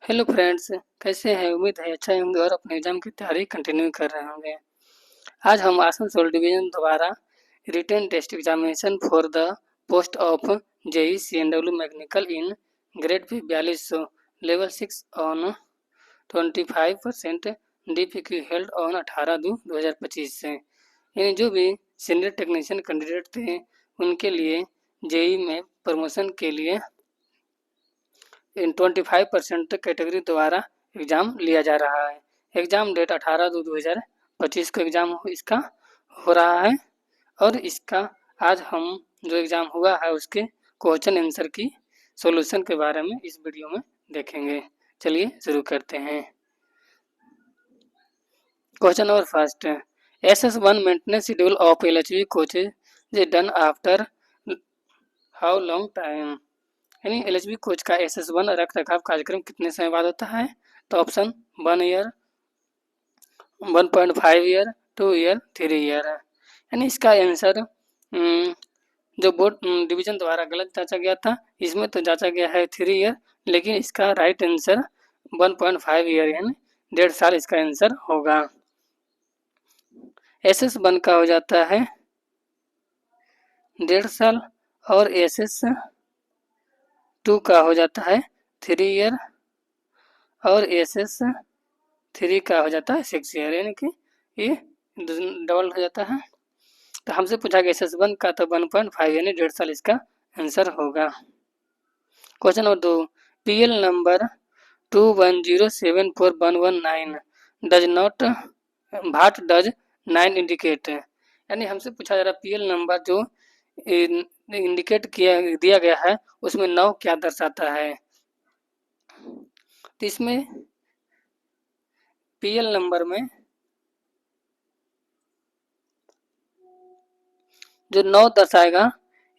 Hello friends, कैसे हैं? उम्मीद है अच्छा होंगे और अपने एग्जाम की तैयारी कंटिन्यू कर रहे होंगे। आज हम आसनसोल डिवीजन द्वारा written test examination for the post of JE C and W mechanical in grade P 4200 level 6 on 25% DPQ held on 18/2/2025 से यानी जो भी सीनियर टेक्नीशियन कैंडिडेट थे उनके लिए जेई में प्रमोशन के लिए इन 25% कैटेगरी द्वारा एग्ज़ाम लिया जा रहा है। एग्ज़ाम डेट 18/2/2025 को एग्ज़ाम इसका हो रहा है और इसका आज हम जो एग्ज़ाम हुआ है उसके क्वेश्चन आंसर की सॉल्यूशन के बारे में इस वीडियो में देखेंगे। चलिए शुरू करते हैं। Question number first, SS1 maintenance schedule of LHV coaches is done after how long time, यानी LHV कोच का SS1 रख रखाव कार्यक्रम कितने समय बाद होता है? तो option 1 year, 1.5 year, 2 year, 3 year है। यानी इसका आंसर जो बोर्ड डिवीजन द्वारा गलत जांचा गया था, इसमें तो जांचा गया है 3 ईयर, लेकिन इसका राइट आंसर 1.5 ईयर यानी 1.5 साल इसका आंसर होगा। SS1 का हो जाता है 1.5 साल और SS2 का हो जाता है 3 ईयर और SS3 का हो जाता है 6 ईयर, यानी कि ये डबल हो जाता है। तो हमसे पूछा गया SS1 का, तो 1.5 यानी 1.5 साल इसका आंसर होगा। क्वेश्चन नंबर 2, PL नंबर 21074119 does not what does 9 indicate, यानी हमसे पूछा जा रहा PL नंबर जो इंडिकेट किया दिया गया है उसमें 9 क्या दर्शाता है? तो इसमें PL नंबर में जो 9 दर्शाएगा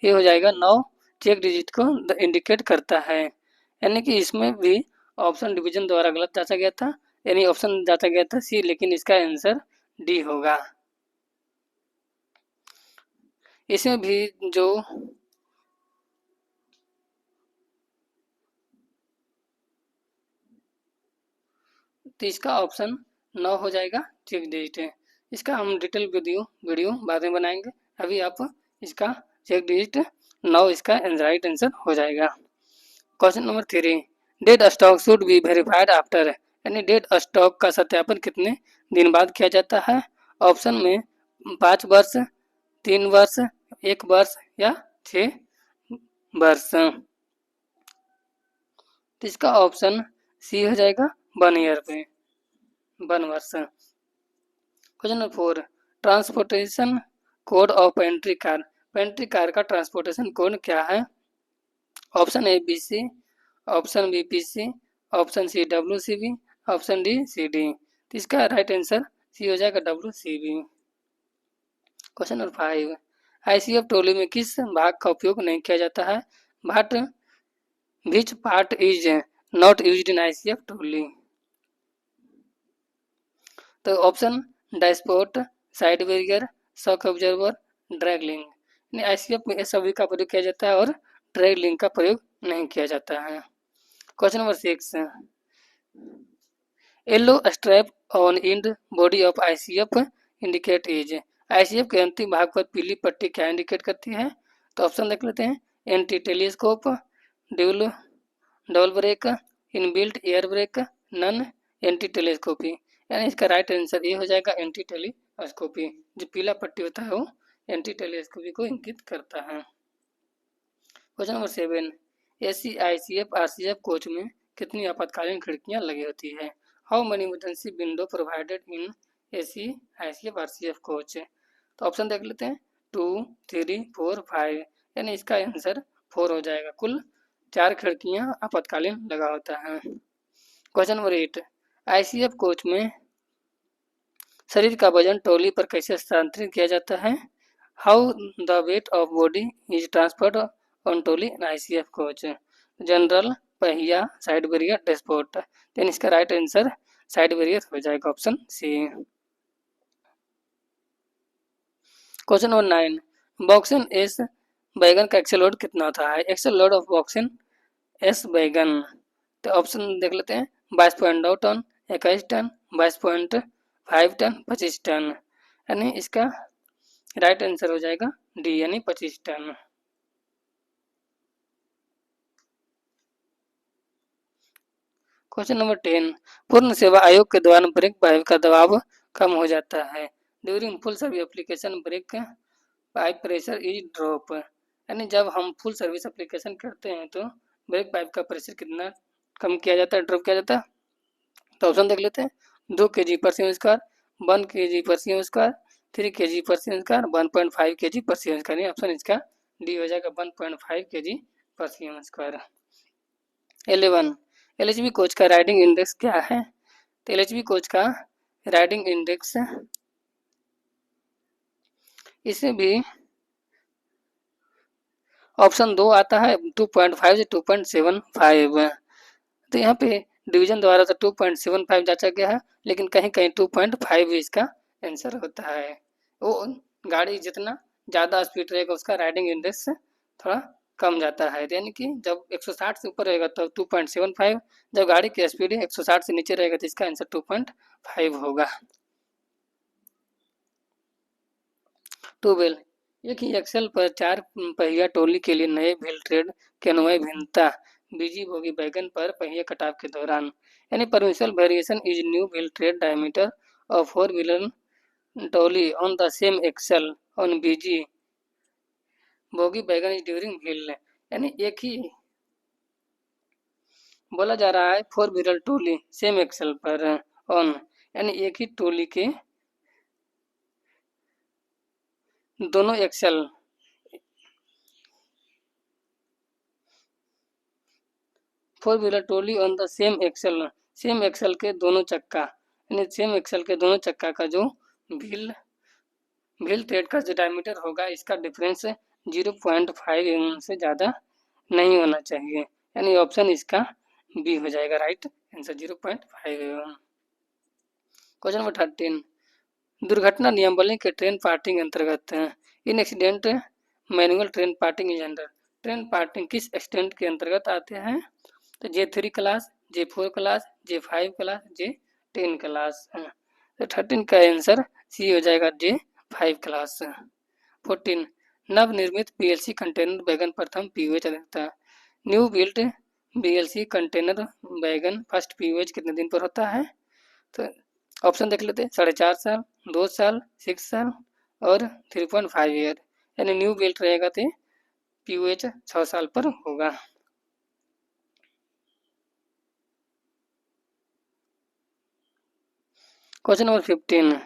ये हो जाएगा 9 चेक डिजिट को इंडिकेट करता है, यानी कि इसमें भी ऑप्शन डिवीजन द्वारा गलत जांचा गया था, यानी ऑप्शन जांचा गया था सी, लेकिन इसका आंसर डी होगा। इसमें भी जो तो इसका ऑप्शन 9 हो जाएगा चेक डिजिट है। इसका हम डिटेल वीडियो बाद में बनाएंगे। अभी आप इसका चेक डिजिट 9 इसका राइट आंसर हो जाएगा। Question number 3, dead stock should be verified after, यानी डेड स्टॉक का सत्यापन कितने दिन बाद किया जाता है? ऑप्शन में 5 वर्ष, 3 वर्ष, 1 वर्ष या 6 वर्ष। तो इसका ऑप्शन सी हो जाएगा 1 ईयर पे, 1 वर्ष। Question number 4, transportation code of pantry car का ट्रांसपोर्टेशन कोड क्या है? Option A BC, option B PC, option C WCB, option D CD। तो इसका राइट आंसर सी हो जाएगा WCB। Question number 5, ICF trolley में किस भाग का उपयोग नहीं किया जाता है? But which part is not used in ICF trolley? तो option dashpot, side barrier, shock observer, drag link. ICF में इस सभी का प्रयोग किया जाता है और ड्रैग लिंक का प्रयोग नहीं किया जाता है। Question number 6, yellow strap on end body of ICF indicate is, ICF के अंतिम भाग पर पीली पट्टी क्या इंडिकेट करती है? तो ऑप्शन देख लेते हैं, anti telescope, dual double brake, inbuilt air brake, none anti telescopy, यानी इसका राइट आंसर ये हो जाएगा एंटी टेलीस्कोपी। जो पीला पट्टी होता है वो एंटी टेलीस्कोपी को इंगित करता है। Question number 7, AC ICF RCF coach में कितनी आपातकालीन खिड़कियां लगी होती है? How many emergency window provided in AC ICF RCF coach? तो ऑप्शन देख लेते हैं, 2, 3, 4, 5, यानी इसका आंसर 4 हो जाएगा। कुल 4 खिड़कियां आपातकालीन लगा होता है। क्वेश्चन नंबर 8, ICF कोच में शरीर का वजन ट्रॉली पर कैसे स्थानांतरित किया जाता है? How the weight of body is transferred on trolley in ICF coach? General, पहिया, साइड बैरियर, डैशबोर्ड। देन इसका राइट आंसर साइड बैरियर हो जाएगा, option C. Question number 9, BOXN S wagon का एक्सेल लोड कितना होता है? Axle load of BOXN S wagon. तो option देख लेते हैं, 22.2 टन, 21 टन, 22.5 टन, 25 टन। यानी इसका राइट आंसर हो जाएगा डी यानी 25 टन। क्वेश्चन नंबर 10, पूर्ण सेवा आयोग के द्वारा ब्रेक पाइप का दबाव कम हो जाता है। During full service application break pipe pressure is drop. यानी जब हम फुल सर्विस एप्लीकेशन करते हैं तो ब्रेक पाइप का प्रेशर कितना कम किया जाता है, ड्रॉप किया जाता है। तो ऑप्शन देख लेते हैं, 2 kg पर सी स्क्वायर, 1 kg पर सी स्क्वायर, 3 kg पर सी स्क्वायर, 1.5 kg पर सी स्क्वायर। ऑप्शन इसका डी हो जाएगा 1.5 kg पर सी स्क्वायर। 11, एलएचबी कोच का राइडिंग इंडेक्स क्या है? तो एलएचबी कोच का राइडिंग इंडेक्स इसे भी ऑप्शन 2 आता है 2.5 से 2.75। तो यहाँ पे डिवीजन द्वारा तो 2.75 जांचा गया है, लेकिन कहीं कहीं 2.5 भी इसका आंसर होता है। वो गाड़ी जितना ज़्यादा स्पीड रहेगा उसका राइडिंग इंडेक्स थोड़ा कम जाता है। यानी कि जब 160 से ऊपर रहेगा तो 2.75, जब गाड़ी की स्पीड 160 से नीचे रहेगा तो इसका आंसर 2.5 होगा। 12, एक ही एक्सेल पर 4 पहिया टोली के लिए नए व्हील ट्रेड के अन्वय भिन्नता बीजी बोगी बैगन पर पहिया कटाव के दौरान। यानी permissible variation is new wheel tread diameter of 4 wheeler trolley on the same axle on BG bogie wagon is during wheel. यानी एक ही बोला जा रहा है 4 व्हीलर टोली सेम एक्सेल पर ऑन, यानी एक ही टोली के दोनों axle 4 wheeler trolley on the same axle, same axle के दोनों चक्का, यानी सेम एक्सेल के दोनों चक्का का जो व्हील व्हील थ्रेड का जो डायमीटर होगा इसका डिफरेंस 0.5 mm से ज़्यादा नहीं होना चाहिए। यानी ऑप्शन इसका बी हो जाएगा right answer 0.5 mm। Question number 13, दुर्घटना नियमावली के ट्रेन पार्टिंग अंतर्गत in accident manual train parting is under. Train parting किस एक्सटेंट के अंतर्गत आते हैं? तो J3 class, J4 class, J5 class, J10 class. तो 13 का आंसर सी हो जाएगा J5 क्लास। 14, नवनिर्मित पीएलसी कंटेनर वैगन प्रथम पीयूएच अधिकता। New built BLC container wagon first POH कितने दिन पर होता है? तो ऑप्शन देख लेते हैं, 4.5 साल, 2 साल, 6 साल और 3.5 ईयर। यानी न्यू बिल्ट रहेगा तो पीयूएच 6 साल पर होगा। Question number 15,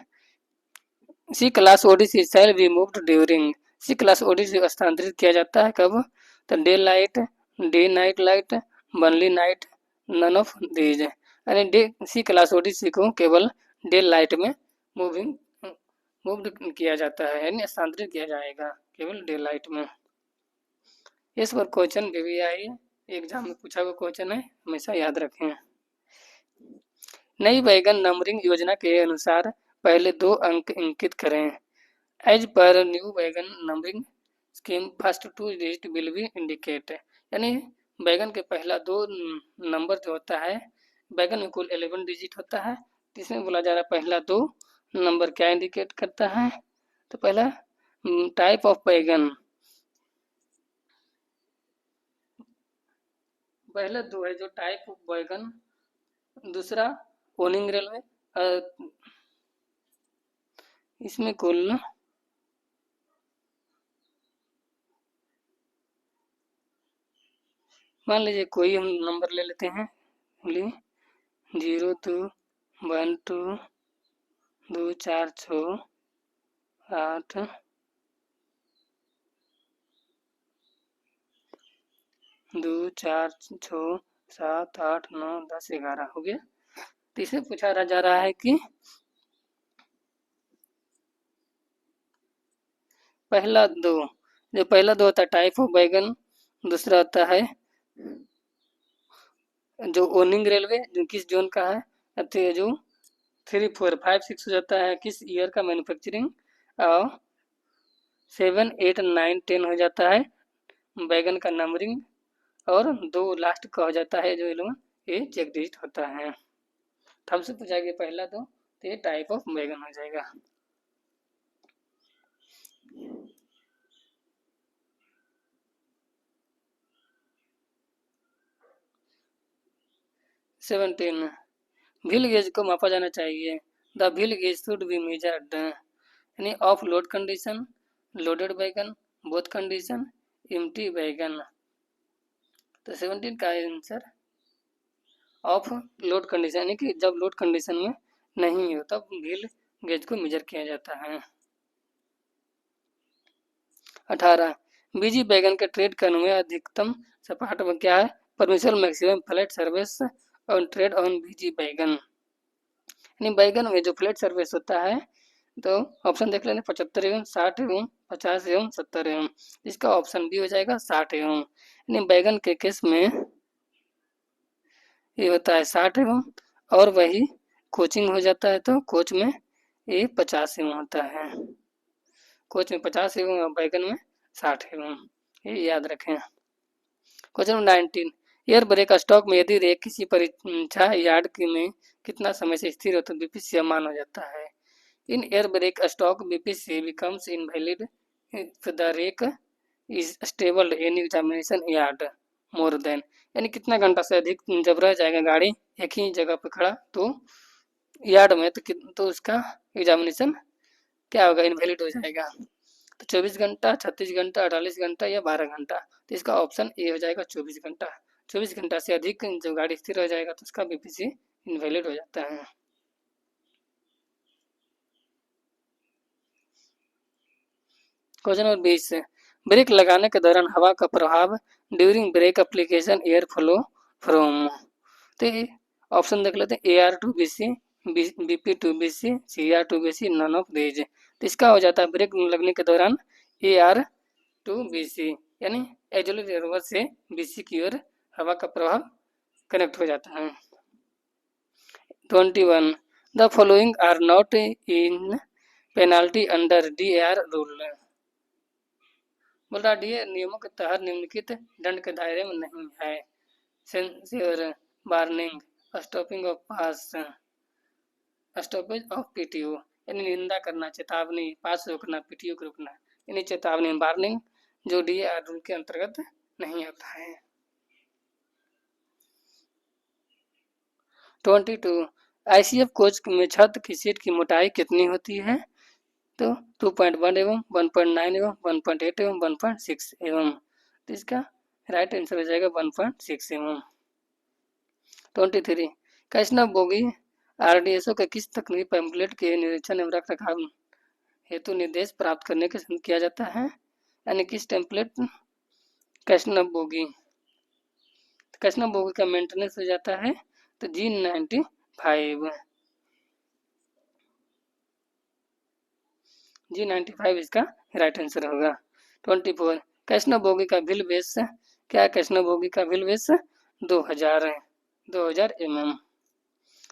C class ODC cell removed during. C class ODC स्थानांतरित किया जाता है कब? तो day light, day night light, बर्नली नाइट, नन ऑफ दीज। यानी डे सी क्लास ओडीसी को केवल डे लाइट में मूव्ड किया जाता है, यानी स्थानांतरित किया जाएगा केवल डे लाइट में। इस पर क्वेश्चन भी आई एग्जाम में पूछा हुआ क्वेश्चन है, हमेशा याद रखें। नई वैगन नंबरिंग योजना के अनुसार पहले 2 अंक इंकित करें। As per new wagon numbering scheme first 2 digit will be indicate. यानी वैगन के पहला 2 नंबर जो होता है, वैगन में कुल 11 डिजिट होता है, इसमें बोला जा रहा है पहला 2 नंबर क्या इंडिकेट करता है? तो पहला टाइप ऑफ वैगन, पहले 2 है जो टाइप ऑफ वैगन, दूसरा ओनिंग रेलवे। इसमें कुल मान लीजिए कोई हम नंबर ले लेते हैं, 0 2 1 2 2 4 6 8 2 4 6 7 8 9 10 11 हो गया। तो इसे पूछा जा रहा है कि पहला 2, जो पहला 2 होता है टाइप ऑफ वैगन, दूसरा होता है जो ओनिंग रेलवे जो किस जोन का है, तो जो 3 4 5 6 हो जाता है किस ईयर का मैन्युफैक्चरिंग, और 7 8 9 10 हो जाता है वैगन का नंबरिंग, और 2 लास्ट का हो जाता है जो ये चेक डिजिट होता है। तो हमसे पूछा गया पहला तो ये टाइप ऑफ बैगन हो जाएगा। 17 व्हील गेज को मापा जाना चाहिए। The wheel gauge should be measured यानी ऑफ लोड कंडीशन, लोडेड बैगन, बोथ कंडीशन, एम्प्टी बैगन। तो 17 का आंसर ऑफ लोड कंडीशन यानी कि जब लोड कंडीशन में नहीं हो तब व्हील गेज को मेजर किया जाता है। 18 बीजी बैगन के ट्रेड करने में अधिकतम सपाट में क्या है? Permission maximum flat service on tread on BG wagon यानी बैगन में जो फ्लैट सर्विस होता है तो ऑप्शन देख लेना 75 एवं 60 एवं 50 एवं 70 एवं। इसका ऑप्शन बी हो जाएगा 60 एवं यानी बैगन के केस में ये होता है 60 एवं और वही कोचिंग हो जाता है तो कोच में ये 50 एवं होता है। कोच में 50 एवं और बैगन में 60 एवं, ये याद रखें। Question number 19 air brake stock में यदि रेक किसी परीक्षा यार्ड में कितना समय से स्थिर हो तो बीपीसी अमान हो जाता है। In air brake stock BPC becomes invalid if the rake is stable in examination yard more than यानी कितना घंटा से अधिक जब रह जाएगा गाड़ी एक ही जगह पर खड़ा तो यार्ड में तो उसका एग्जामिनेशन क्या होगा? इनवैलिड हो जाएगा। तो 24 घंटा, 36 घंटा, 48 घंटा या 12 घंटा। तो इसका ऑप्शन ए हो जाएगा 24 घंटा। 24 घंटा से अधिक जब गाड़ी स्थिर हो जाएगा तो उसका बीपीसी इनवैलिड हो जाता है। क्वेश्चन नंबर 20 ब्रेक लगाने के दौरान हवा का प्रभाव during brake application air flow from. तो ऑप्शन देख लेते हैं AR to BC, BP to BC, CR to BC, none of these. तो इसका हो जाता है ब्रेक लगने के दौरान AR टू BC यानी एक्सिलरी रिवर्स से BC की ओर हवा का प्रभाव कनेक्ट हो जाता है। 21 the following are not in penalty under DAR rule. बोल रहा डी नियमों के तहत निम्नलिखित दंड के दायरे में नहीं है। Sensor, warning, stopping of pass, stoppage of PTO यानी निंदा करना, चेतावनी, पास रोकना, पीटीओ को रोकना यानी चेतावनी, वार्निंग जो DAR रूल के अंतर्गत नहीं आता है। 22 ICF कोच में छत की सीट की मोटाई कितनी होती है? तो 2.1 एवं 1.9 एवं 1.8 एवं 1.6 एवं। तो इसका राइट आंसर हो जाएगा 1.6 एवं। 23 कैसना बोगी RDSO के किस तकनीकी पैम्पलेट के निरीक्षण एवं रख रखाव हेतु निर्देश प्राप्त करने के किया जाता है यानी किस टेम्पलेट कैसना बोगी का मेंटेनेंस हो जाता है तो G95 इसका राइट आंसर होगा। 24 कैसना बोगी का व्हील बेस क्या? कैसना बोगी का व्हील बेस 2000 mm।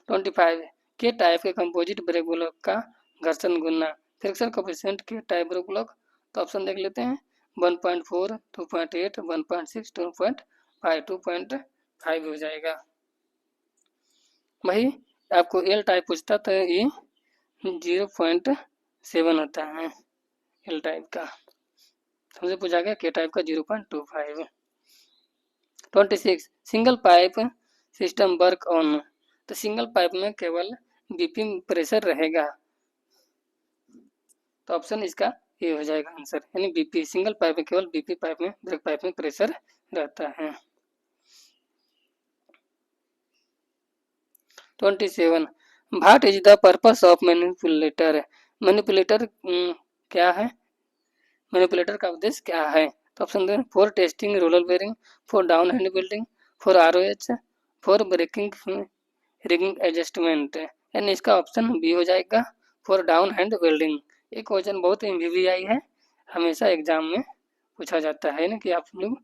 25 के टाइप के कंपोजिट ब्रेक ब्लॉक का घर्षण गुना फ्रिक्शन कोएफिशिएंट के टाइप ब्रेक ब्लॉक। तो ऑप्शन देख लेते हैं 1.4, 2.8, 1.6, 2.5, 2.5 हो जाएगा। वही आपको एल टाइप पूछता तो ये 0.7 होता है एल टाइप का। हमसे पूछा गया के टाइप का 0.25। 26 single pipe system work on. तो सिंगल पाइप में केवल बीपी प्रेशर रहेगा तो ऑप्शन इसका ये हो जाएगा आंसर यानी बीपी सिंगल पाइप में केवल बीपी पाइप में ब्रेक पाइप में प्रेशर रहता है। 27 what is the purpose of manipulator. Manipulator क्या है? मैनिपुलेटर का उद्देश्य क्या है? तो ऑप्शन दें for testing roller bearing, for down hand building, for ROH, for braking rigging adjustment यानी इसका ऑप्शन बी हो जाएगा फॉर डाउन हैंड वेल्डिंग। ये क्वेश्चन बहुत ही VVI है, हमेशा एग्जाम में पूछा जाता है ना कि आप लोग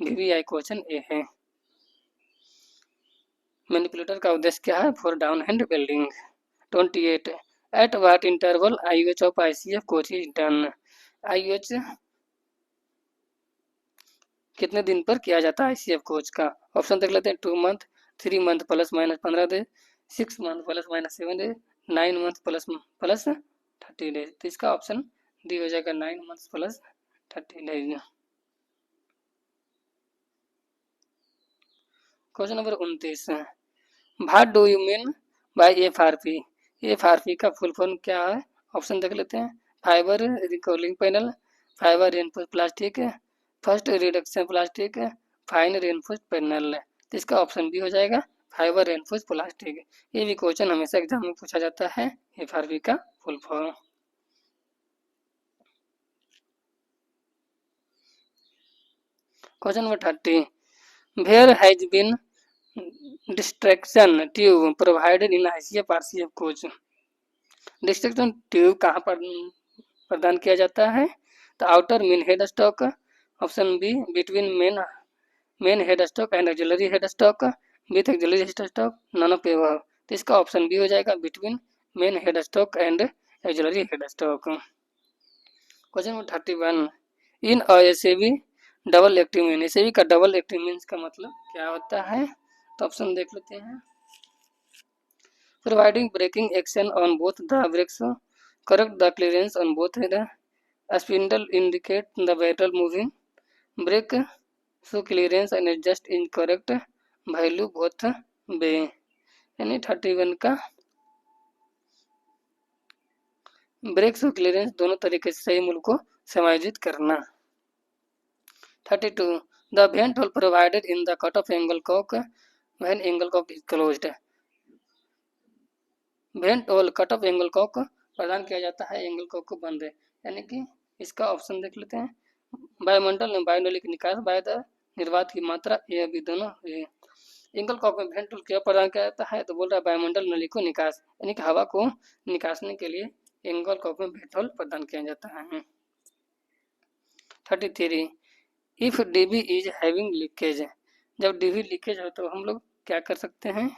VVI क्वेश्चन ये है। मैनिपुलेटर का उद्देश्य क्या है? For down hand welding. 28 at what interval IUH of ICF coach is done. IUH कितने दिन पर किया जाता है ICF कोच का? ऑप्शन देख लेते हैं 2 month, 3 month plus minus 15 days, 6 month plus minus 7 days, 9 month plus plus 30 days. तो इसका ऑप्शन डी हो जाएगा 9 month plus 30 days. Question number 29, what do you mean by FRP? FRP का फुल फॉर्म क्या है? ऑप्शन देख लेते हैं। Fibre recording panel, fibre reinforce plastic, first reduction plastic, fine reinforce panel. तो इसका ऑप्शन बी हो जाएगा फाइबर रेनफोर्स प्लास्टिक। ये भी क्वेश्चन हमेशा एग्जाम में पूछा जाता है, एफआरपी का full form. Question number 30, where has been distraction tube provided in ICF RCF coach? Distraction tube कहाँ पर प्रदान किया जाता है? तो outer main head stock, option B between main head stock and auxiliary head stock, with auxiliary head stock, none of above. तो इसका option B हो जाएगा between main head stock and auxiliary head stock. Question number 31, in SAV double active mean, एसएवी का double active means का मतलब क्या होता है? तो ऑप्शन देख लेते हैं। Providing braking action on both the brakes, correct the clearance on both the spindle, indicate the barrel moving, brake so clearance and adjust in correct value both way। यानी 31 का ब्रेक सो क्लियरेंस दोनों तरीके से सही मूल्य को समायोजित करना। 32, the vent hole provided in the cut off angle cock when angle cock is closed. Vent hole cut off angle cock प्रदान किया जाता है एंगल कॉक को बंद है, यानी कि इसका ऑप्शन देख लेते हैं। वायुमंडल में वायुमंडलिक निकास बाय द निर्वात की मात्रा, ये भी दोनों ये। एंगल कॉक में वेंट होल क्या प्रदान किया जाता है? तो बोल रहा है वायुमंडल नली को निकास, यानी कि हवा को निकासने के लिए एंगल कॉक में वेंट होल प्रदान किया जाता है। 33, if dB is having leakage, जब डीबी लीकेज हो तो हम लोग क्या कर सकते हैं?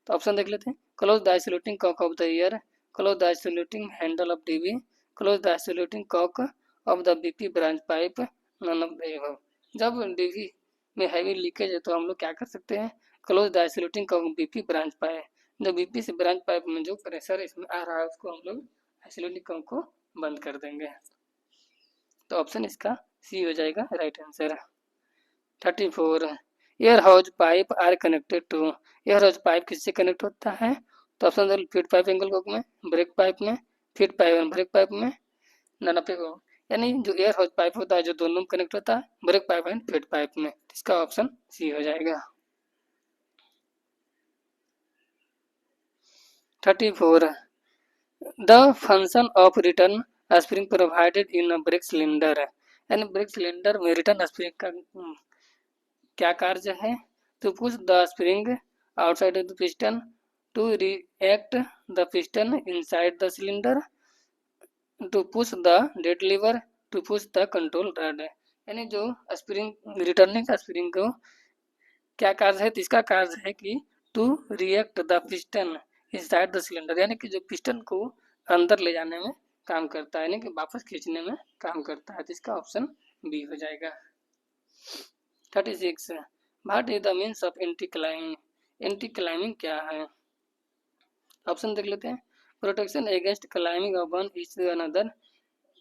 तो ऑप्शन देख लेते हैं। Close the isolating cock of the air, close the isolating handle of DB, close the isolating cock of the BP branch pipe, none of the above. जब डीबी में हैवी लीकेज है तो हम लोग क्या कर सकते हैं? Close the isolating cock BP branch pipe, जो बीपी से ब्रांच पाइप में जो प्रेशर इसमें आ रहा है उसको हम लोग आइसोलेटिंग कॉक को बंद कर देंगे। तो ऑप्शन इसका सी हो जाएगा right answer. 34, air hose pipe are connected to, air hose pipe किससे कनेक्ट होता है? तो ऑप्शन दे फीड पाइप एंगल कॉक में, ब्रेक पाइप में, feed pipe and brake pipe में, नन ऑफ एबव। यानी जो एयर हाउस पाइप होता है जो दोनों में कनेक्ट होता है, brake pipe and feed pipe में। इसका ऑप्शन सी हो जाएगा। 34, the function of return spring provided in a brake cylinder, यानी ब्रेक सिलेंडर में रिटर्न स्प्रिंग का क्या कार्य है? To push the spring outside of the piston, to react the piston inside the cylinder, to push the dead lever, to push the control rod. यानी जो spring returning spring को क्या कार्य है? तो इसका कार्य है कि to react the piston inside the cylinder, यानी कि जो पिस्टन को अंदर ले जाने में काम करता है, यानी कि वापस खींचने में काम करता है। तो इसका ऑप्शन बी हो जाएगा। 36, what is the means of anti climbing, anti climbing क्या है? ऑप्शन देख लेते हैं। Protection against climbing of one each to another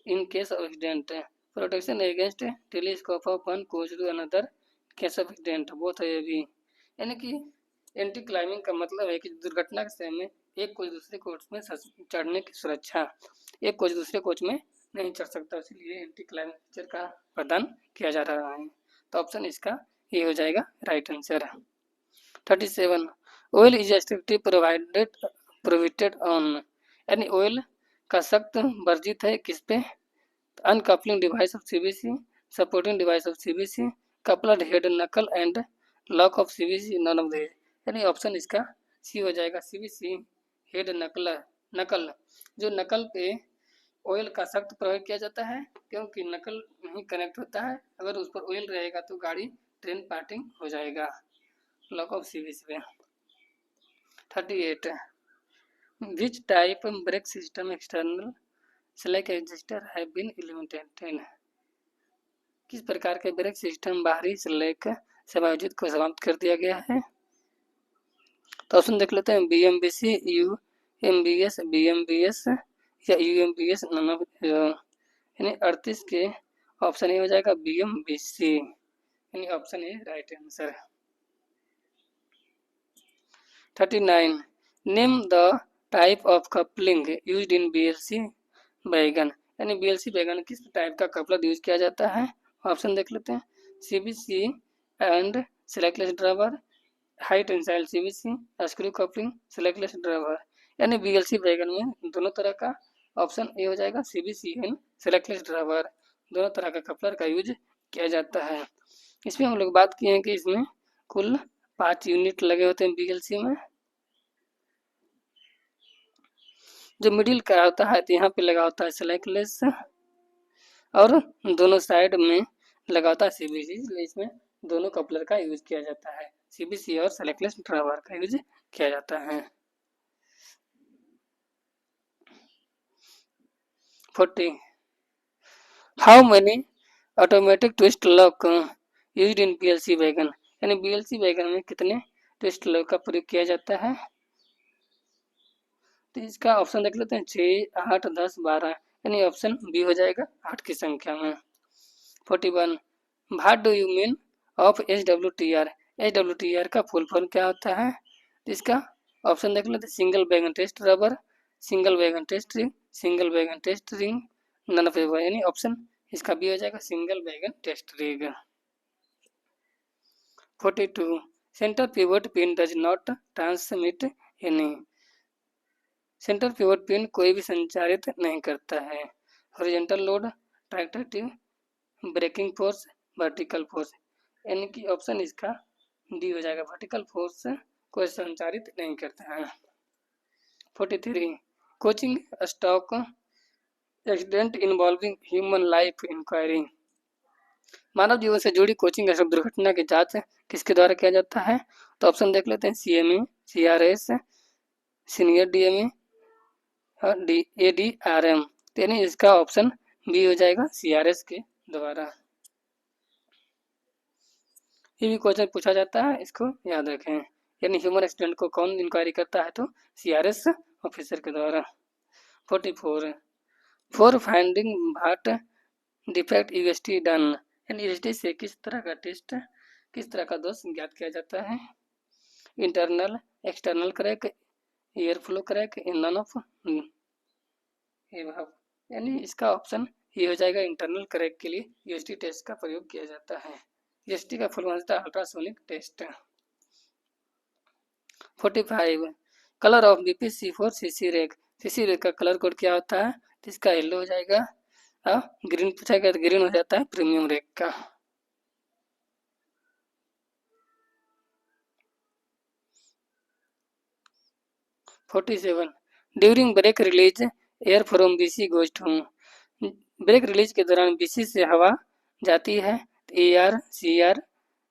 in case of accident, protection against telescope of one coach to another case of accident, both है भी। यानी कि anti climbing का मतलब है कि दुर्घटना के समय में एक कोच दूसरे कोच में चढ़ने की सुरक्षा, एक कोच दूसरे कोच में नहीं चढ़ सकता, इसलिए एंटी क्लाइमिंग फीचर का प्रदान किया जा रहा है। तो ऑप्शन इसका ये हो जाएगा right answer. 37, oil is strictly prohibited on, यानी ऑयल का सख्त वर्जित है किस पे? Uncoupling device of CBC, supporting device of CBC, coupler head knuckle and lock of CBC, none of the. यानी ऑप्शन इसका सी हो जाएगा, सीबीसी हेड नकल, जो नकल पे ऑयल का सख्त प्रयोग किया जाता है, क्योंकि नकल नहीं कनेक्ट होता है, अगर उस पर ऑयल रहेगा तो गाड़ी ट्रेन पार्टिंग हो जाएगा, लॉक ऑफ सीबीसी पे। 38, which type brake system external slack adjuster have been implemented, किस प्रकार के ब्रेक सिस्टम बाहरी स्लैक समायोजित को समाप्त कर दिया गया है। तो ऑप्शन देख लेते हैं, BMBC, UMBS, BMBS या UMBS, यानी 38 के ऑप्शन ए हो जाएगा BMBC, यानी option A right answer. 39, name the type of coupling used in BLC बैगन, यानी BLC बैगन किस टाइप का कपलर यूज किया जाता है। ऑप्शन देख लेते हैं, CBC and slackless driver, high tensile CBC, screw coupling, slackless driver, यानी BLC बैगन में दोनों तरह का, ऑप्शन ए हो जाएगा CBC एंड सेलेक्टलेस ड्राइवर, दोनों तरह का कपलर का यूज किया जाता है। इसमें हम लोग बात किए हैं कि इसमें कुल 5 यूनिट लगे होते हैं BLC में। जो मिडिल का होता है तो यहाँ पे लगा होता है सेलेक्टलेस और दोनों साइड में लगा होता है CBC, इसमें दोनों कपलर का यूज किया जाता है, CBC और सेलेक्टलेस ड्राइवर का यूज किया जाता है। 40, how many automatic twist lock used in BLC wagon, यानी BLC वैगन में कितने ट्विस्ट लॉक का प्रयोग किया जाता है। तो इसका ऑप्शन देख लेते हैं, 6, 8, 10, 12, यानी ऑप्शन बी हो जाएगा 8 की संख्या में। 41, what do you mean of SWTR, SWTR का फुल फॉर्म क्या होता है। तो इसका ऑप्शन देख लेते हैं, single wagon test rubber, single wagon test ring, single wagon test ring, none of, यानी ऑप्शन इसका बी हो जाएगा single wagon test ring. 42, centre pivot pin does not transmit any, centre pivot pin कोई भी संचारित नहीं करता है। Horizontal load, tractive, braking force, vertical force, यानी कि ऑप्शन इसका डी हो जाएगा, वर्टिकल फोर्स कोई संचारित नहीं करता है। 43, coaching stock accident involving human life inquiry, मानव जीवन से जुड़ी कोचिंग स्टॉक दुर्घटना की जांच किसके द्वारा किया जाता है। तो ऑप्शन देख लेते हैं, CME, CRS, सीनियर DME और ADRM, यानी इसका ऑप्शन बी हो जाएगा CRS के द्वारा। ये भी क्वेश्चन पूछा जाता है, इसको याद रखें, यानी ह्यूमन एक्सीडेंट को कौन इंक्वायरी करता है, तो CRS ऑफिसर के द्वारा। 44, for finding what defect UST done, यानी UST से किस तरह का टेस्ट, किस तरह का दोष ज्ञात किया जाता है। Internal, external crack, air flow crack, none of above, यानी इसका ऑप्शन ये हो जाएगा, इंटरनल क्रैक के लिए UST टेस्ट का प्रयोग किया जाता है। UST का फुल फॉर्म होता है ultrasonic test. 45, colour of BPC4 CC rake, CC rake का कलर कोड क्या होता है। तो इसका येलो हो जाएगा, ग्रीन पूछा गया तो ग्रीन हो जाता है प्रीमियम रेक का। 47, during brake release air from BC goes to, brake release के दौरान BC से हवा जाती है, AR CR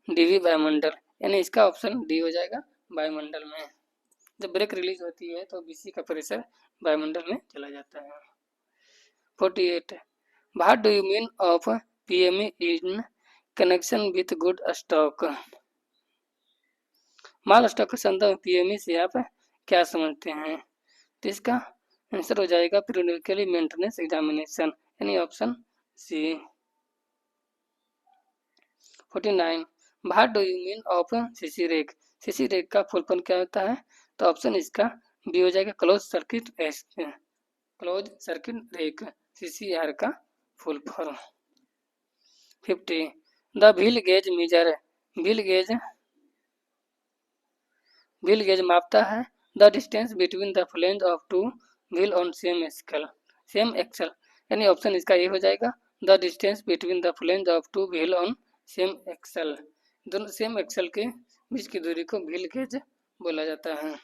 DV वायुमंडल, यानी इसका ऑप्शन डी हो जाएगा वायुमंडल में। जब ब्रेक रिलीज होती है तो BC का प्रेशर वायुमंडल में चला जाता है। 48, what do you mean of PME in connection with good stock, mall stock के संदर्भ में PME से आप क्या समझते हैं। तो इसका आंसर हो जाएगा पीरियडिकली मेंटेनेंस एग्जामिनेशन, यानी option C. 49, what do you mean of CC rake, CC rake का फुल फॉर्म क्या होता है। तो ऑप्शन इसका बी हो जाएगा, क्लोज सर्किट रेक, CCR का full form. 50, the wheel gauge measure, wheel gauge मापता है the distance between the flange of two wheel on same axle, यानी ऑप्शन इसका ये हो जाएगा, the distance between the flange of two wheel on same axle, दोनों same axle के बीच की दूरी को व्हील गेज बोला जाता है।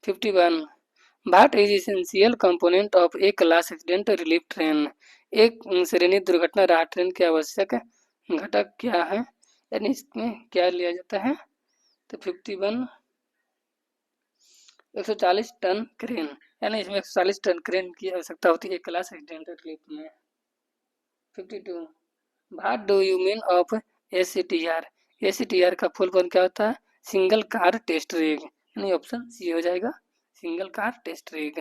51, what is essential component of A class accident relief train, एक श्रेणी दुर्घटना राहत ट्रेन के आवश्यक घटक क्या है, यानी इसमें क्या लिया जाता है। तो 51, 140 टन क्रेन, यानी इसमें 140 टन क्रेन की आवश्यकता होती है एक क्लास एक्सीडेंटेड क्लिप में। 52 what do you mean of ACTR? ACTR का फुल फॉर्म क्या होता है? सिंगल कार टेस्ट रिग, यानी ऑप्शन सी हो जाएगा, single car test rig.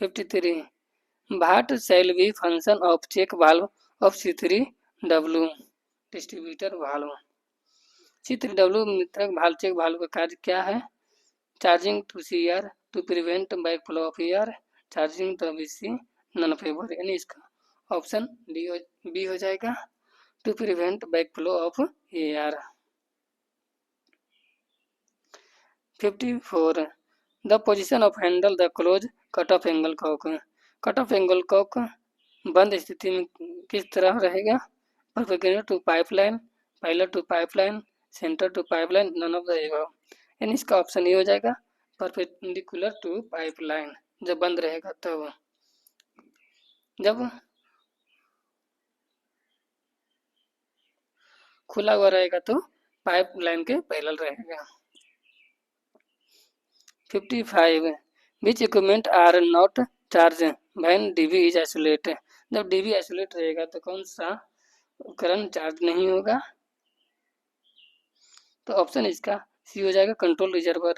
53 what shall be function of check valve of C3W distributor valve? C3W मित्रक भाल check valve का कार्य क्या है? Charging to CR, to prevent backflow of air, charging the BC, none of ever, यानी इसका option B हो जाएगा, to prevent backflow of air. 54 the position of handle the close cut off angle cock. Cut off angle cock बंद स्थिति में किस तरह रहेगा? Perpendicular to pipeline, parallel to pipeline, centre to pipeline, none of the above, यानी इसका option ये हो जाएगा, परपेंडिकुलर टू पाइपलाइन। जब बंद रहेगा तब, जब खुला हुआ रहेगा तो पाइपलाइन के पैरेलल रहेगा। 55 which equipment are not charge when DV is isolate? जब डीवी आइसोलेट रहेगा तो कौन सा उपकरण चार्ज नहीं होगा? तो ऑप्शन इसका सी हो जाएगा, कंट्रोल रिजर्वर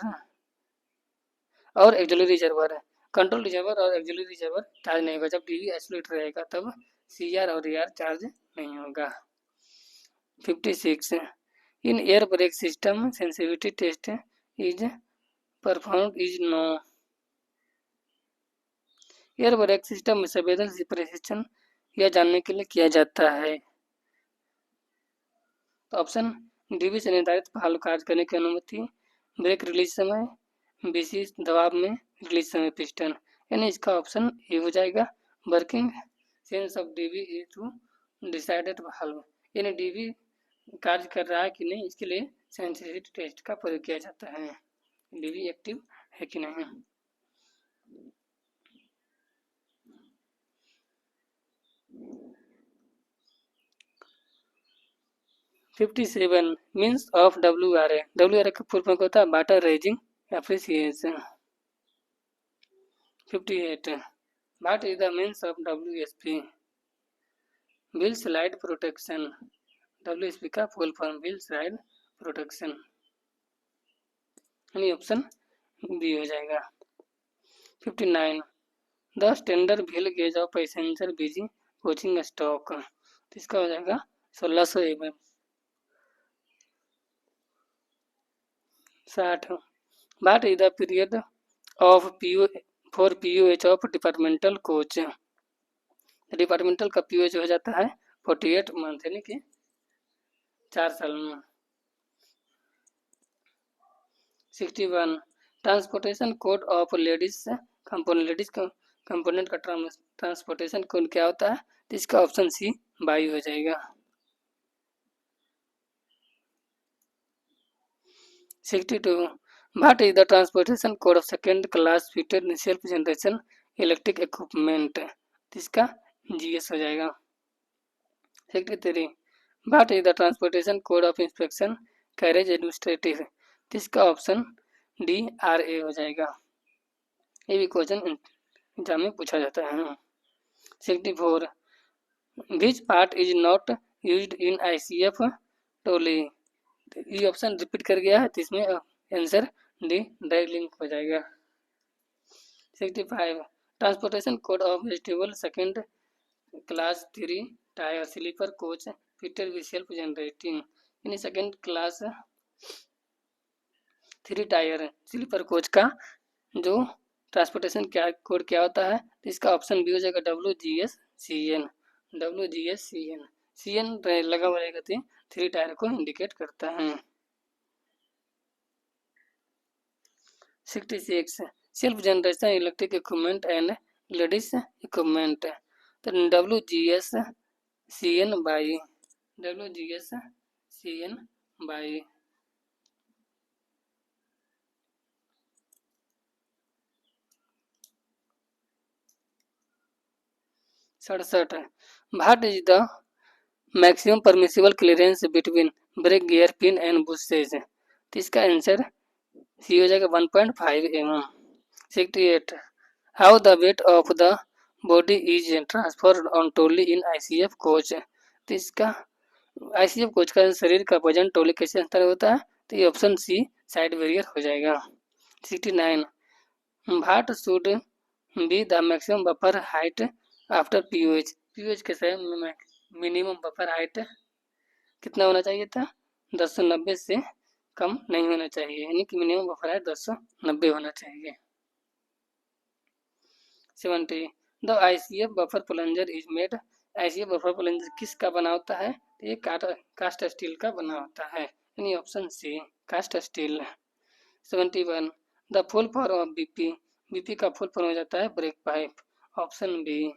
और एक्सिलरी रिजर्वर। कंट्रोल रिजर्वर और एक्सिलरी रिजर्वर चार्ज नहीं होगा। जब डीवी आइसोलेट रहेगा तब CR और ER चार्ज नहीं होगा। 56 in air brake system sensitivity test is perform is no. Air brake system में संवेदनशील परीक्षण यह जानने के लिए किया जाता है। तो ऑप्शन डीवी से निर्धारित भाल कार्य करने की अनुमति, ब्रेक रिलीज समय, BC दबाव में रिलीज समय पिस्टन, यानी इसका ऑप्शन ए हो जाएगा, working sense of DV is to decided valve, यानी डीवी कार्य कर रहा है कि नहीं इसके लिए सेंसिटिविटी टेस्ट का प्रयोग किया जाता है, डीवी एक्टिव है कि नहीं। 57 मीन्स ऑफ WRA। WRA का फुल फॉर्म होता है water raising appreciation. 58 what is the means of WSP? Wheel slide protection. WSP का full form wheel slide protection, यानी ऑप्शन बी हो जाएगा। 59 the standard wheel gauge of passenger busy coaching stock, तो इसका हो जाएगा 1600 mm। 60 what is the period of for PUH of departmental coach? Departmental का PUH हो जाता है 48 मंथ, यानी कि 4 साल में। 61 transportation code of ladies component का ट्रांसपोर्टेशन कोड क्या होता है? तो इसका ऑप्शन सी बाई हो जाएगा। 62 what is the transportation code of second class fitted self generation electric equipment? इसका GS हो जाएगा। 63 what is the transportation code of inspection carriage administrative? इसका ऑप्शन DRA हो जाएगा। ये भी क्वेश्चन एग्जाम में पूछा जाता है। 64 विच part is not used in ICF टोली? ये ऑप्शन रिपीट कर गया है तो इसमें आंसर डी ड्रैग लिंक हो जाएगा। 65 transportation code of vegetable second class 3 tier sleeper coach fitted with self generating, यानी second class 3 tier sleeper coach का जो ट्रांसपोर्टेशन क्या कोड क्या होता है? तो इसका ऑप्शन बी हो जाएगा WGSCN। WGSCN CN लगा हुआ रहेगा तो 3 टायर को इंडिकेट करता है। 66 self generation electric equipment and ladies equipment, तो WGSCN by WGSCN by. 67 what is the maximum permissible clearance between brake gear pin and bushes? तो इसका आंसर सी हो जाएगा 1.5 mm। 68 how the weight of the body is transferred on टोली in ICF coach. तो इसका ICF coach का शरीर का वजन टोली कैसे अंतर होता है, तो ये ऑप्शन सी साइड बैरियर हो जाएगा। 69 what shall be the maximum buffer height after POH. POH के समय मिनिमम बफर हाइट कितना होना चाहिए था, 1090 से कम नहीं होना चाहिए, यानी कि मिनिमम बफर हाइट 1090 होना चाहिए। 70 the ICF buffer plunger is made. ICF buffer plunger किसका बना होता है, तो ये कास्ट स्टील का बना होता है, यानी option C cast steel. 71 the full form of BP. BP का फुल फॉर्म हो जाता है brake pipe, option B.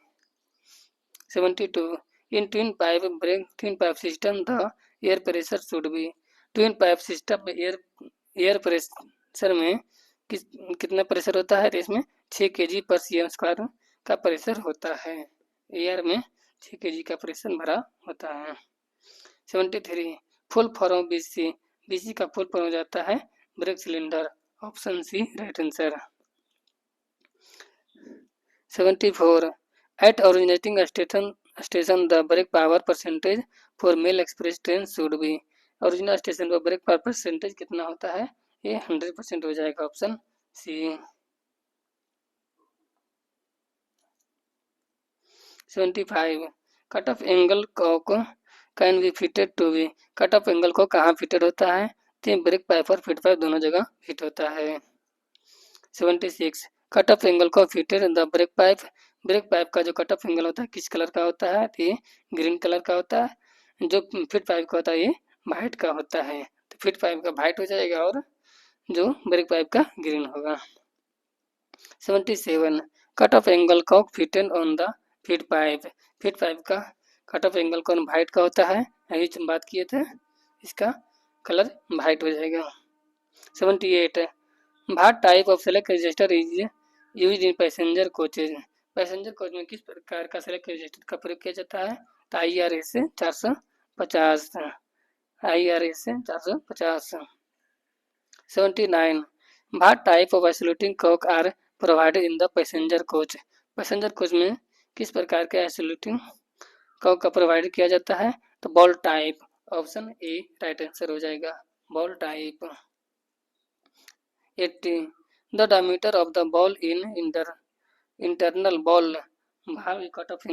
72 in twin pipe system the air pressure should be. Twin pipe system में एयर प्रेशर में कितना प्रेशर होता है, तो इसमें 6 kg पर cm स्क्वायर का प्रेशर होता है। एयर में 6 kg का प्रेशर भरा होता है। 73 फुल फॉर्म बीसी। बीसी का फुल फॉर्म हो जाता है brake cylinder, option C right answer. 74 at originating station the brake power percentage for mail express train shall be. Original station पर ब्रेक पावर परसेंटेज कितना होता है, ये 100% हो जाएगा, option C. 75 cut off angle cock can be fitted to be. Cut off angle को कहाँ fitted होता है, तो ब्रेक पाइप और फीड पाइप दोनों जगह फिट होता है। 76 कट ऑफ एंगल को fitted the break pipe. Break pipe का जो कट ऑफ एंगल होता है किस कलर का होता है, तो ये ग्रीन कलर का होता है। जो फीड पाइप का होता है ये वाइट का होता है, तो फीड पाइप का वाइट हो जाएगा और जो ब्रेक पाइप का ग्रीन होगा। 77 कट ऑफ एंगल को fitted on the feed pipe. Feed pipe का कट ऑफ एंगल कौन वाइट का होता है, यही बात किए थे, इसका कलर वाइट हो जाएगा। 78 what type of select register is use in passenger coaches. Passenger coach में किस प्रकार का सेलेक्ट रजिस्टर का प्रयोग किया जाता है, तो IRA से 450, IRA से 450। 79 what type of isolating cock are provided in the passenger coach. Passenger coach में किस प्रकार के आइसोलेटिंग कॉक का प्रोवाइड किया जाता है, तो ball type, option A right answer हो जाएगा, ball type. 80 the diameter of the ball in internal ball भाग कट ऑफ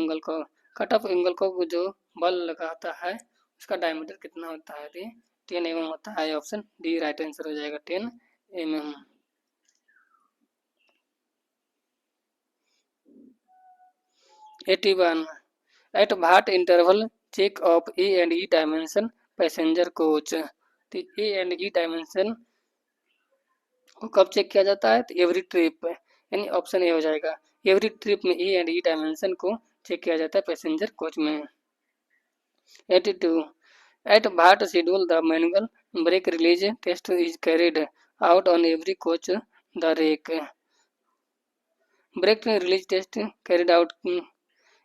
एंगल को जो बॉल लगाता है उसका डायमीटर कितना होता है, 10 mm होता है, ऑप्शन डी राइट आंसर हो जाएगा, 10 mm। 81 at what interval check of A and E dimension passenger coach. तो ए एंड ई डायमेंशन को कब चेक किया जाता है, तो एवरी ट्रिप, यानी ऑप्शन ए हो जाएगा, एवरी ट्रिप में ए एंड ई डायमेंशन को चेक किया जाता है पैसेंजर कोच में। 82 at what schedule the manual brake release test is carried out on every coach the rake. Brake release test carried out,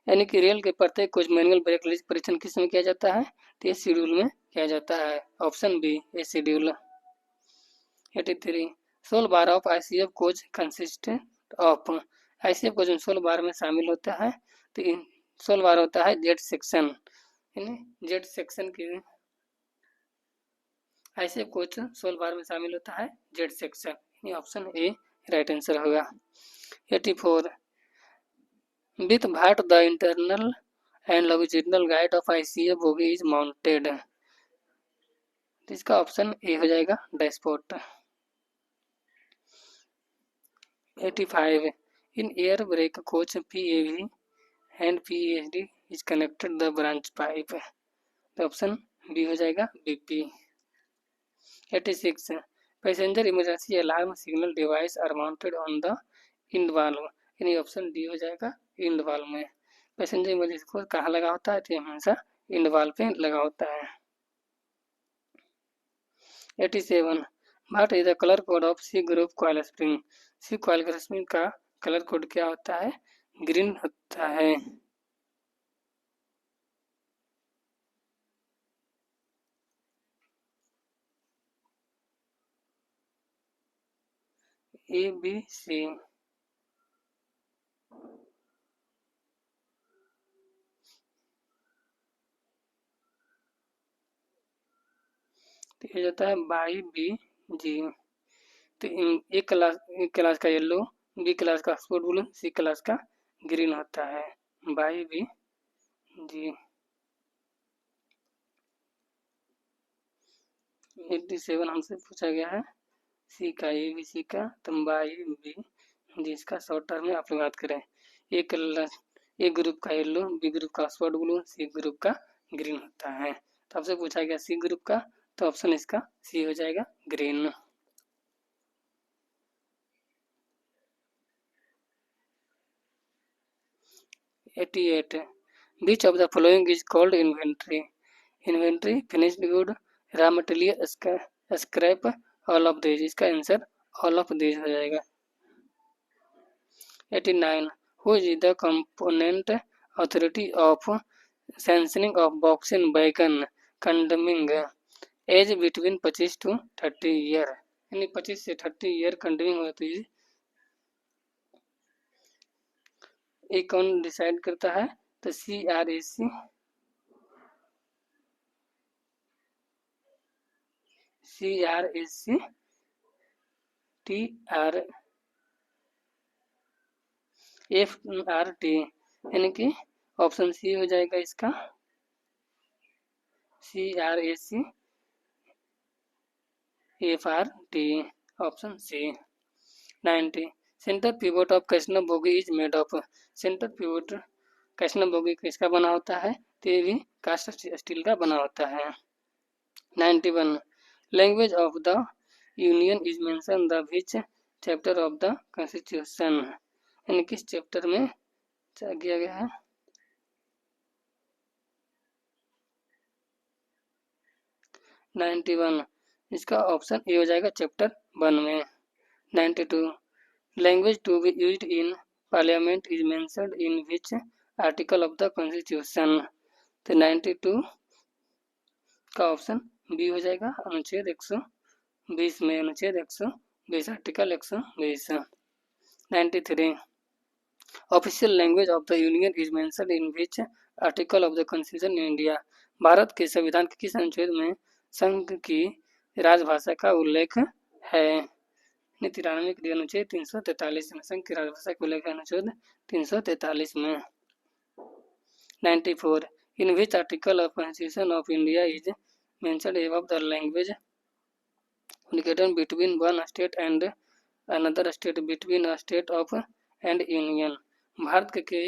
यानी कि रेल के प्रत्येक कोच मैनुअल ब्रेक रिलीज परीक्षण किस में किया जाता है, तो इस शेड्यूल में किया जाता है, option B A schedule. 83 sole bar of ICF coach consist of. ICF coach में 16 बार में शामिल होता है, तो 16 बार होता है जेड सेक्शन, यानी जेड सेक्शन की आईसीएफ कोच 16 बार में शामिल होता है जेड सेक्शन, यानी ऑप्शन ए राइट आंसर होगा। 84 with what the internal and longitudinal guide of ICF bogie is mounted. तो इसका ऑप्शन ए हो जाएगा dashpot. 85 in air brake coach PAV and PAD is connected the branch pipe, तो option B हो जाएगा BP। 86 passenger emergency alarm signal device are mounted on the end valve, यानी option D हो जाएगा end valve में। Passenger emergency को कहाँ लगा होता है, तो हमेशा इंड वाल्व पे लगा होता है। 87 what is the colour code of C group coil spring. C coil spring का कलर कोड क्या होता है, ग्रीन होता है। ए बी सी तो ये होता है बाई बी जी। तो एक क्लास का येलो, बी क्लास का ऑक्सफोर्ड ब्लू, सी क्लास का ग्रीन होता है, बाई बी जी। 87 हमसे पूछा गया है सी का, ए बी सी का, तो बाई बी जिसका शॉर्ट टर्म में आप लोग याद करें। एक ग्रुप का येलो, बी ग्रुप का ऑक्सफोर्ड ब्लू, सी ग्रुप का ग्रीन होता है। तो आपसे पूछा गया सी ग्रुप का, तो ऑप्शन इसका सी हो जाएगा, green. 88 which of the following is called inventory? Inventory, finished good, raw material, scrap, all of this. इसका आंसर ऑल ऑफ दिस हो जाएगा। 89 who is the component authority of sanctioning of boxing wagon condemning age between 25 to 30 year, यानी 25 से 30 year कंडमिंग होती है, ये कौन decide करता है? तो CRAC, TRFRT, यानी कि ऑप्शन सी हो जाएगा इसका, CRACFRT, option C. 90 centre pivot of casnub bogie is made of? Centre pivot casnub bogie किसका बना होता है? तो ये भी कास्ट स्टील का बना होता है। 91 language of the union is mention the which chapter of the constitution, यानी किस चैप्टर में किया गया है? 91 इसका ऑप्शन ए हो जाएगा, चैप्टर 1 में। 92 language to be used in Parliament is mentioned in which article of the Constitution? तो 92 का ऑप्शन बी हो जाएगा, अनुच्छेद 120 में, अनुच्छेद 120 article 120। 93 official language of the union is mentioned in which article of the constitution in India? Bharat के संविधान के किस अनुच्छेद में संघ की राजभाषा का उल्लेख है? 93 के लिए अनुच्छेद 343 में संघ की राजभाषा का उल्लेख है, अनुच्छेद 343 में। 94 in which article of constitution of India is mentioned above the language communication between one state and another state between a state of and union? भारत के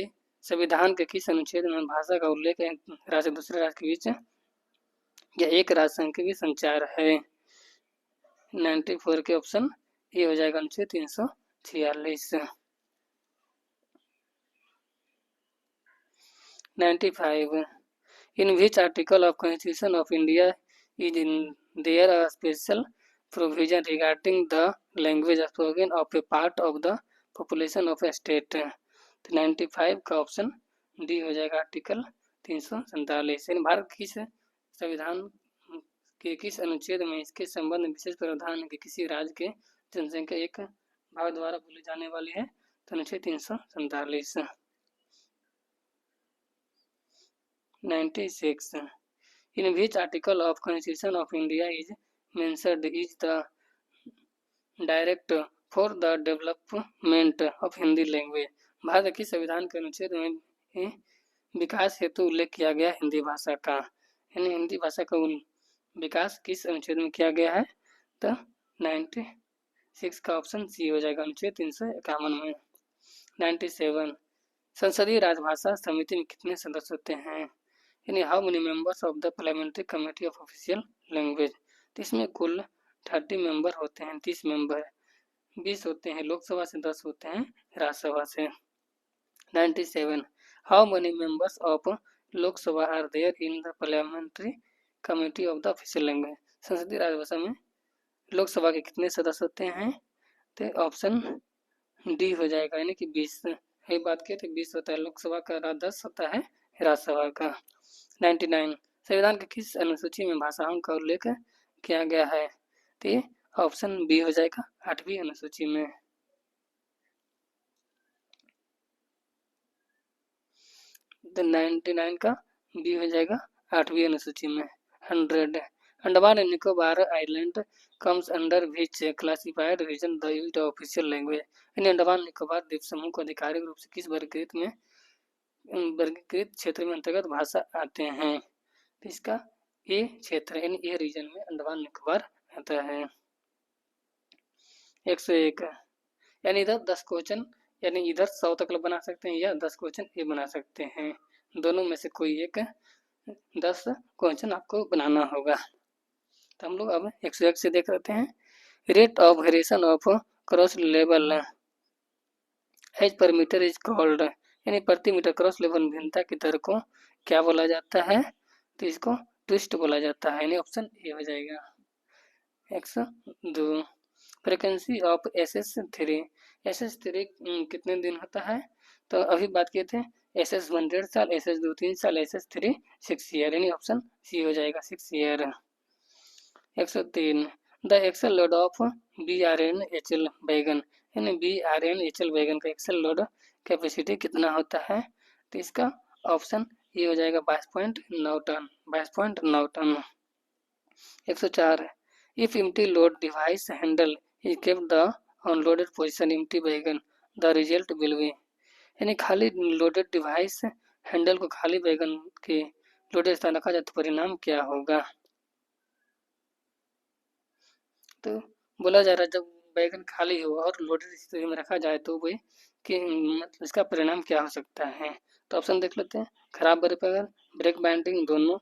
संविधान के किस अनुच्छेद में भाषा का उल्लेख है राज्य दूसरे राज्य के बीच या एक राज्य संघ के बीच संचार है? 94 के ऑप्शन ये हो जाएगा, अनुच्छेद 346। 95 in which article of constitution of India is in there a special provision regarding the language spoken of a part of the population of a state? तो 95 का ऑप्शन डी हो जाएगा, आर्टिकल 347। यानी भारत किस संविधान के किस अनुच्छेद में इसके संबंध में विशेष प्रावधान है कि किसी राज्य के जनसंख्या एक भाग द्वारा बोली जाने वाली है? तो अनुच्छेद 347। 96 in which article of constitution of India is mentioned is the direct for the development of Hindi language? Bharat के संविधान के अनुच्छेद में विकास हेतु उल्लेख किया गया हिंदी भाषा का, यानी हिंदी भाषा का विकास किस अनुच्छेद में किया गया है? तो 96 का ऑप्शन सी हो जाएगा, अनुच्छेद 351 में। 97 संसदीय राजभाषा समिति में कितने सदस्य होते हैं? यानी how many members of the parliamentary committee of official language? तो इसमें कुल 30 मेंबर होते हैं, 30 मेंबर 20 होते हैं लोकसभा से, 10 होते हैं राज्यसभा से। 97 how many members of Lok Sabha are there in the parliamentary committee of the official language? संसदीय राजभाषा में लोकसभा के कितने सदस्य होते हैं? तो ऑप्शन डी हो जाएगा, यानी कि 20। यही बात की तो 20 होता है लोकसभा का, 10 होता है राज्यसभा का। 99 संविधान के किस अनुसूची में भाषाओं का उल्लेख किया गया है? तो ये ऑप्शन बी हो जाएगा, 8वीं अनुसूची में। 99 का बी हो जाएगा, 8वीं अनुसूची में। 100 Andaman and Nicobar island comes under which classified region the use of official language, यानी अंडमान निकोबार द्वीप समूह को आधिकारिक रूप से किस वर्गीकृत क्षेत्र में अंतर्गत भाषा आते हैं? तो इसका ए क्षेत्र यानी ए रीजन में अंडमान निकोबार आता है। 101 यानी इधर 10 क्वेश्चन यानी इधर 100 तक बना सकते हैं या 10 क्वेश्चन ये बना सकते हैं, दोनों में से कोई एक 10 क्वेश्चन आपको बनाना होगा। तो हम लोग अब 101 से देख लेते हैं। Rate of variation of cross level as per metre is called, यानी प्रति मीटर क्रॉस लेवल भिन्नता की दर को क्या बोला जाता है? तो इसको ट्विस्ट बोला जाता है, यानी ऑप्शन ए हो जाएगा। 102 फ्रिक्वेंसी ऑफ SS3, SS3 कितने दिन होता है? तो अभी बात किए थे SS1 1.5 साल, SS2 3 साल, SS3 6 ईयर, यानी ऑप्शन सी हो जाएगा 6 year. 103 the axle load of BRNHL wagon, यानी BRNHL बैगन का एक्सल लोड कैपेसिटी कितना होता है? तो इसका ऑप्शन ये हो जाएगा 22.9 ton, 22.9 ton. 104 if empty load device handle is kept the unloaded position empty wagon the result will be, यानी खाली लोडेड डिवाइस हैंडल को खाली बैगन के लोडेड स्थान रखा जाए तो परिणाम क्या होगा? तो बोला जा रहा है जब बैगन खाली हो और लोडेड स्थिति में रखा जाए तो वही कि मतलब इसका परिणाम क्या हो सकता है? तो ऑप्शन देख लेते हैं। खराब बैगन, ब्रेक बाइंडिंग, दोनों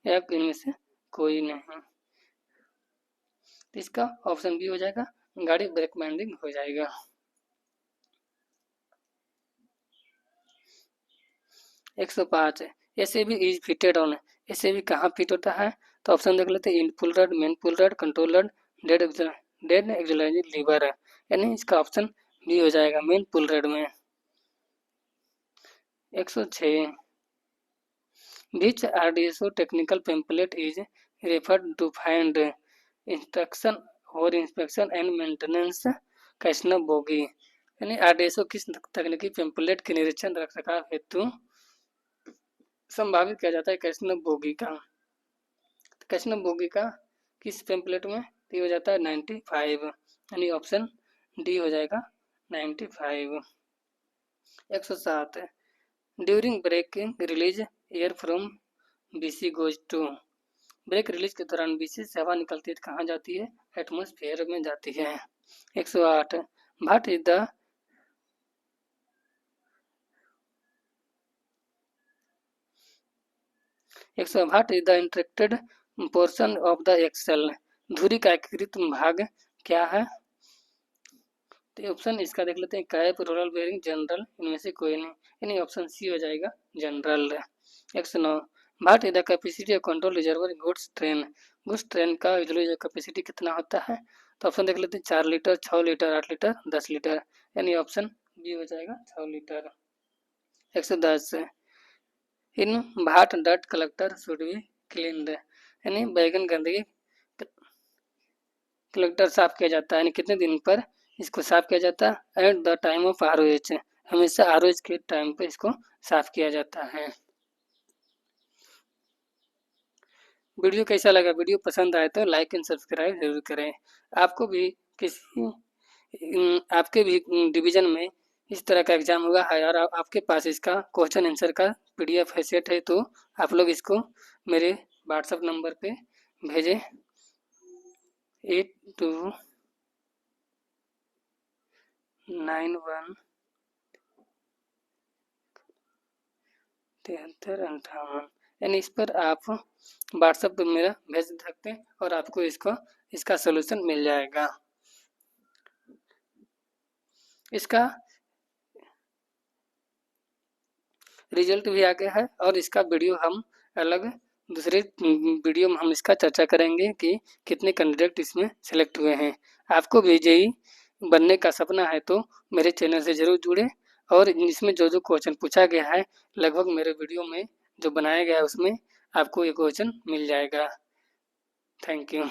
या इनमें से कोई नहीं। तो इसका ऑप्शन बी हो जाएगा, गाड़ी ब्रेक बाइंडिंग हो जाएगा। 105 SAB is fitted on, SAB कहाँ फिट होता है? तो ऑप्शन देख लेते हैं। In pull rod, main pull rod, control rod, dead accelerating lever है, यानी इसका ऑप्शन बी हो जाएगा, मेन पुल रड में। 106 which RDSO technical pamphlet is referred to find instruction और inspection and maintenance CASNUB bogie, यानी RDSO किस तकनीकी पेम्पलेट के निरीक्षण रख रखाव हेतु संभावित किया जाता है? कैशनर बोगी का, कैशनर बोगी का किस पेम्पलेट में? तो हो जाता है 95, यानी ऑप्शन डी हो जाएगा 95। 107 during braking release air from BC goes to, brake release के दौरान BC से हवा निकलती है कहाँ जाती है? एटमॉस्फेयर में जाती है। 108 what is the what is the integrated portion of the axle, धुरी का एकीकृत भाग क्या है? तो ऑप्शन इसका देख लेते हैं। कैप, रोलर बेयरिंग, जनरल, इनमें से कोई नहीं, यानी ऑप्शन सी हो जाएगा general. 109 what is the capacity of control reservoir goods train, goods train का यूटिलाइज कैपेसिटी कितना होता है? तो ऑप्शन देख लेते हैं। 4 लीटर, 6 लीटर, 8 लीटर, 10 लीटर, यानी ऑप्शन बी हो जाएगा 6 लीटर। 110 इन भाट डट कलेक्टर शुड बी क्लीन्ड, यानी बैगन गंदगी कलेक्टर साफ किया जाता है, यानी कितने दिन पर इसको साफ किया जाता है? At the time of ROH, हमेशा ROH के टाइम पर इसको साफ किया जाता है। वीडियो कैसा लगा? वीडियो पसंद आए तो लाइक एंड सब्सक्राइब जरूर करें। आपको भी आपके भी डिवीजन में इस तरह का एग्जाम होगा और आपके पास इसका क्वेश्चन आंसर का PDF है सेट है तो आप लोग इसको मेरे व्हाट्सएप नंबर पे भेजें 82917358, यानी इस पर आप व्हाट्सएप पर मेरा भेज सकते हैं और आपको इसका सलूशन मिल जाएगा। इसका रिजल्ट भी आ गया है और इसका वीडियो हम अलग दूसरे वीडियो में हम इसका चर्चा करेंगे कि कितने कैंडिडेट इसमें सेलेक्ट हुए हैं। आपको भी जेईई बनने का सपना है तो मेरे चैनल से ज़रूर जुड़े और इसमें जो क्वेश्चन पूछा गया है लगभग मेरे वीडियो में जो बनाया गया है उसमें आपको ये क्वेश्चन मिल जाएगा। Thank you.